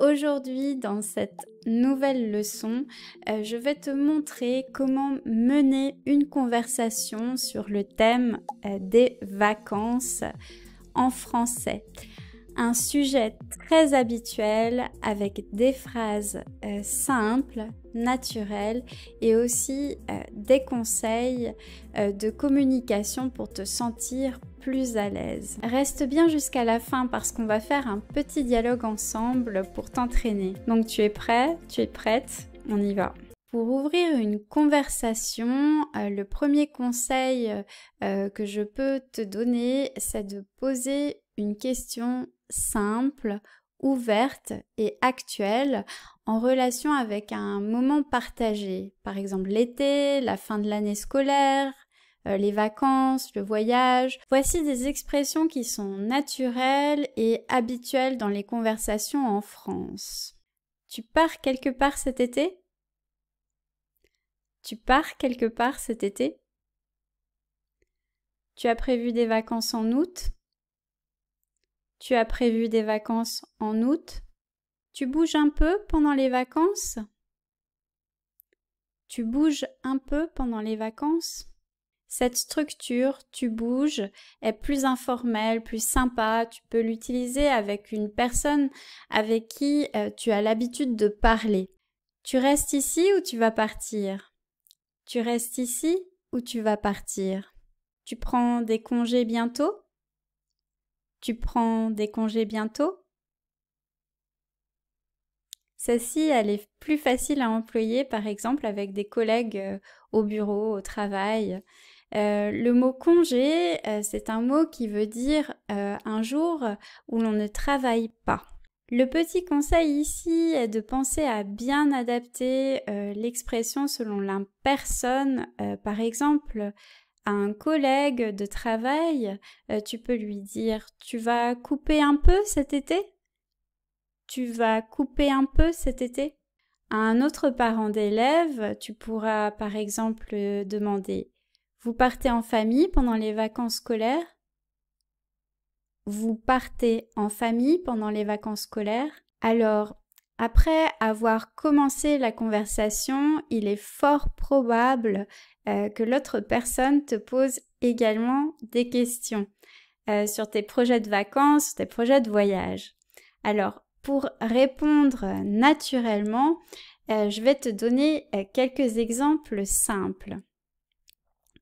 Aujourd'hui, dans cette nouvelle leçon, je vais te montrer comment mener une conversation sur le thème des vacances en français. Un sujet très habituel avec des phrases simples, naturelles et aussi des conseils de communication pour te sentir plus à l'aise. Reste bien jusqu'à la fin parce qu'on va faire un petit dialogue ensemble pour t'entraîner. Donc tu es prêt? Tu es prête? On y va. Pour ouvrir une conversation, le premier conseil que je peux te donner, c'est de poser une question simple, ouverte et actuelle en relation avec un moment partagé. Par exemple l'été, la fin de l'année scolaire, les vacances, le voyage. Voici des expressions qui sont naturelles et habituelles dans les conversations en France. Tu pars quelque part cet été? Tu pars quelque part cet été? Tu as prévu des vacances en août? Tu as prévu des vacances en août? Tu bouges un peu pendant les vacances? Tu bouges un peu pendant les vacances? Cette structure, tu bouges, est plus informelle, plus sympa. Tu peux l'utiliser avec une personne avec qui tu as l'habitude de parler. Tu restes ici ou tu vas partir? Tu restes ici ou tu vas partir? Tu prends des congés bientôt? Tu prends des congés bientôt? Celle-ci, elle est plus facile à employer, par exemple, avec des collègues au bureau, au travail. Le mot congé, c'est un mot qui veut dire un jour où l'on ne travaille pas. Le petit conseil ici est de penser à bien adapter l'expression selon la personne. Par exemple, à un collègue de travail, tu peux lui dire « Tu vas couper un peu cet été ?» Tu vas couper un peu cet été? À un autre parent d'élève, tu pourras par exemple demander « Vous partez en famille pendant les vacances scolaires ?» Vous partez en famille pendant les vacances scolaires? Alors, après avoir commencé la conversation, il est fort probable que l'autre personne te pose également des questions sur tes projets de vacances, tes projets de voyage. Alors, pour répondre naturellement, je vais te donner quelques exemples simples.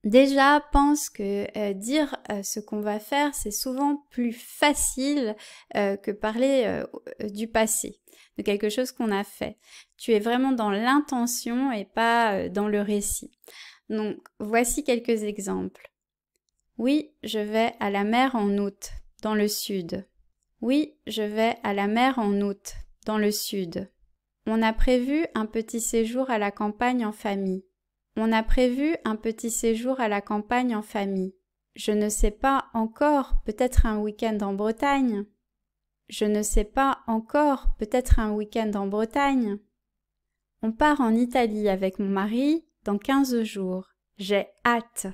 Déjà, pense que dire ce qu'on va faire, c'est souvent plus facile que parler du passé, de quelque chose qu'on a fait. Tu es vraiment dans l'intention et pas dans le récit. Donc, voici quelques exemples. Oui, je vais à la mer en août, dans le sud. Oui, je vais à la mer en août, dans le sud. On a prévu un petit séjour à la campagne en famille. On a prévu un petit séjour à la campagne en famille. Je ne sais pas encore, peut-être un week-end en Bretagne. Je ne sais pas encore, peut-être un week-end en Bretagne. On part en Italie avec mon mari dans 15 jours. J'ai hâte.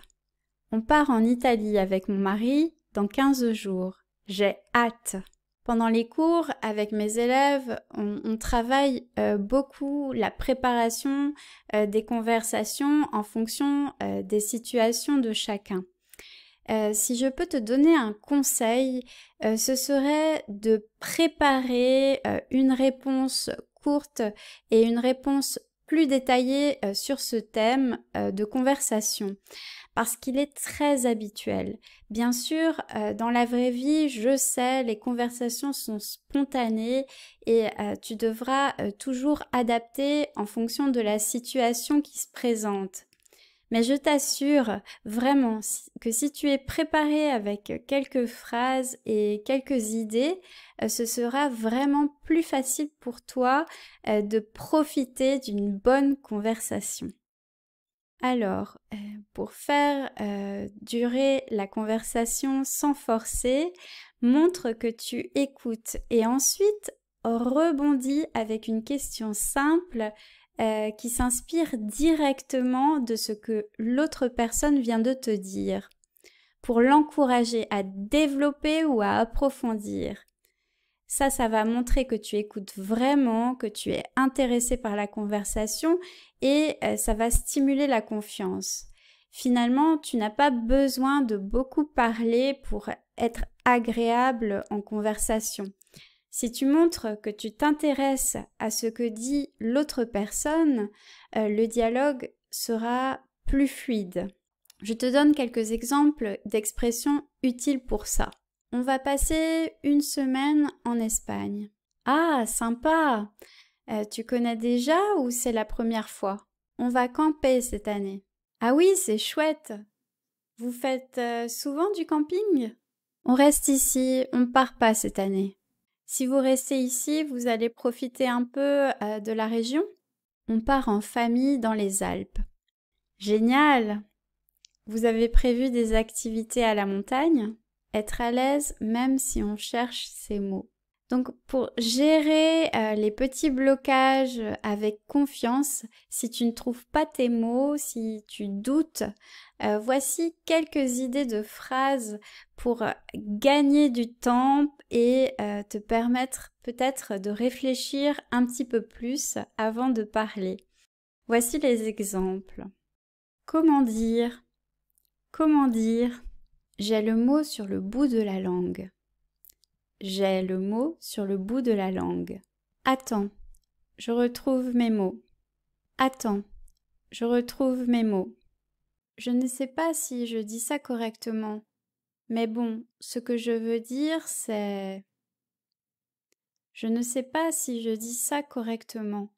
On part en Italie avec mon mari dans 15 jours. J'ai hâte. Pendant les cours, avec mes élèves, on travaille beaucoup la préparation des conversations en fonction des situations de chacun. Si je peux te donner un conseil, ce serait de préparer une réponse courte et une réponse plus détaillée sur ce thème de conversation, parce qu'il est très habituel. Bien sûr, dans la vraie vie, je sais, les conversations sont spontanées et tu devras toujours adapter en fonction de la situation qui se présente. Mais je t'assure vraiment que si tu es préparé avec quelques phrases et quelques idées, ce sera vraiment plus facile pour toi de profiter d'une bonne conversation. Alors, pour faire durer la conversation sans forcer, montre que tu écoutes et ensuite rebondis avec une question simple qui s'inspire directement de ce que l'autre personne vient de te dire, pour l'encourager à développer ou à approfondir. Ça va montrer que tu écoutes vraiment, que tu es intéressé par la conversation et ça va stimuler la confiance. Finalement, tu n'as pas besoin de beaucoup parler pour être agréable en conversation. Si tu montres que tu t'intéresses à ce que dit l'autre personne, le dialogue sera plus fluide. Je te donne quelques exemples d'expressions utiles pour ça. On va passer une semaine en Espagne. Ah, sympa! Tu connais déjà ou c'est la première fois? On va camper cette année. Ah oui, c'est chouette! Vous faites souvent du camping? On reste ici, on ne part pas cette année. Si vous restez ici, vous allez profiter un peu de la région? On part en famille dans les Alpes. Génial! Vous avez prévu des activités à la montagne? Être à l'aise même si on cherche ses mots. Donc pour gérer les petits blocages avec confiance, si tu ne trouves pas tes mots, si tu doutes, voici quelques idées de phrases pour gagner du temps et te permettre peut-être de réfléchir un petit peu plus avant de parler. Voici les exemples. Comment dire? Comment dire? J'ai le mot sur le bout de la langue. J'ai le mot sur le bout de la langue. Attends, je retrouve mes mots. Attends, je retrouve mes mots. Je ne sais pas si je dis ça correctement, mais bon, ce que je veux dire, c'est... Je ne sais pas si je dis ça correctement,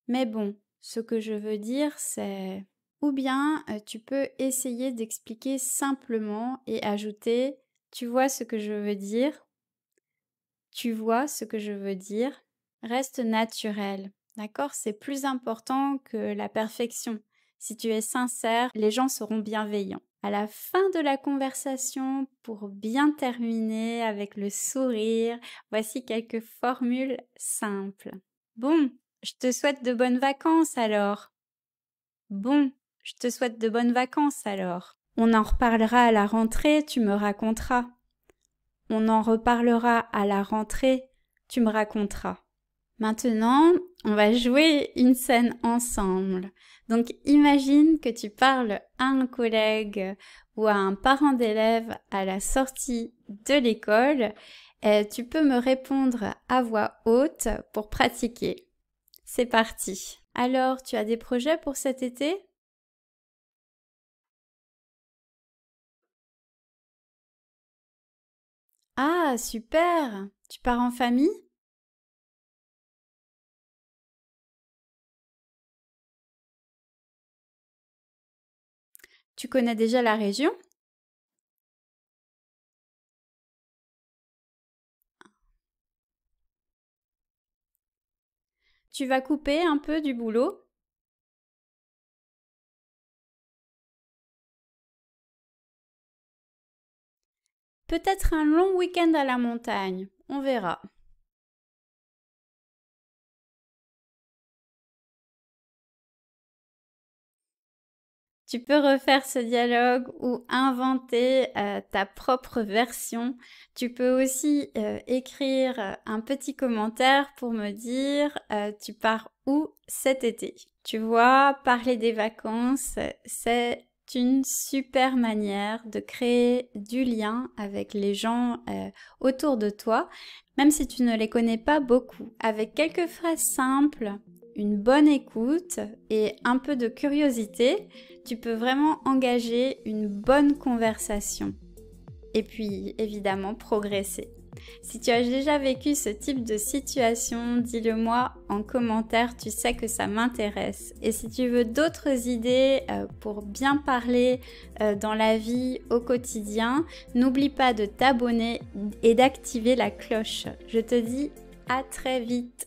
mais bon, ce que je veux dire, c'est... Ou bien, tu peux essayer d'expliquer simplement et ajouter « Tu vois ce que je veux dire ?» Tu vois ce que je veux dire? Reste naturel, d'accord? C'est plus important que la perfection. Si tu es sincère, les gens seront bienveillants. À la fin de la conversation, pour bien terminer avec le sourire, voici quelques formules simples. Bon, je te souhaite de bonnes vacances alors. Bon, je te souhaite de bonnes vacances alors. On en reparlera à la rentrée, tu me raconteras. On en reparlera à la rentrée, tu me raconteras. Maintenant, on va jouer une scène ensemble. Donc imagine que tu parles à un collègue ou à un parent d'élève à la sortie de l'école et tu peux me répondre à voix haute pour pratiquer. C'est parti. Alors, tu as des projets pour cet été? Ah, super! Tu pars en famille? Tu connais déjà la région? Tu vas couper un peu du boulot? Peut-être un long week-end à la montagne, on verra. Tu peux refaire ce dialogue ou inventer ta propre version. Tu peux aussi écrire un petit commentaire pour me dire tu pars où cet été. Tu vois, parler des vacances, c'est une super manière de créer du lien avec les gens autour de toi, même si tu ne les connais pas beaucoup. Avec quelques phrases simples, une bonne écoute et un peu de curiosité, tu peux vraiment engager une bonne conversation. Et puis, évidemment, progresser. Si tu as déjà vécu ce type de situation, dis-le moi en commentaire, tu sais que ça m'intéresse. Et si tu veux d'autres idées pour bien parler dans la vie au quotidien, n'oublie pas de t'abonner et d'activer la cloche. Je te dis à très vite.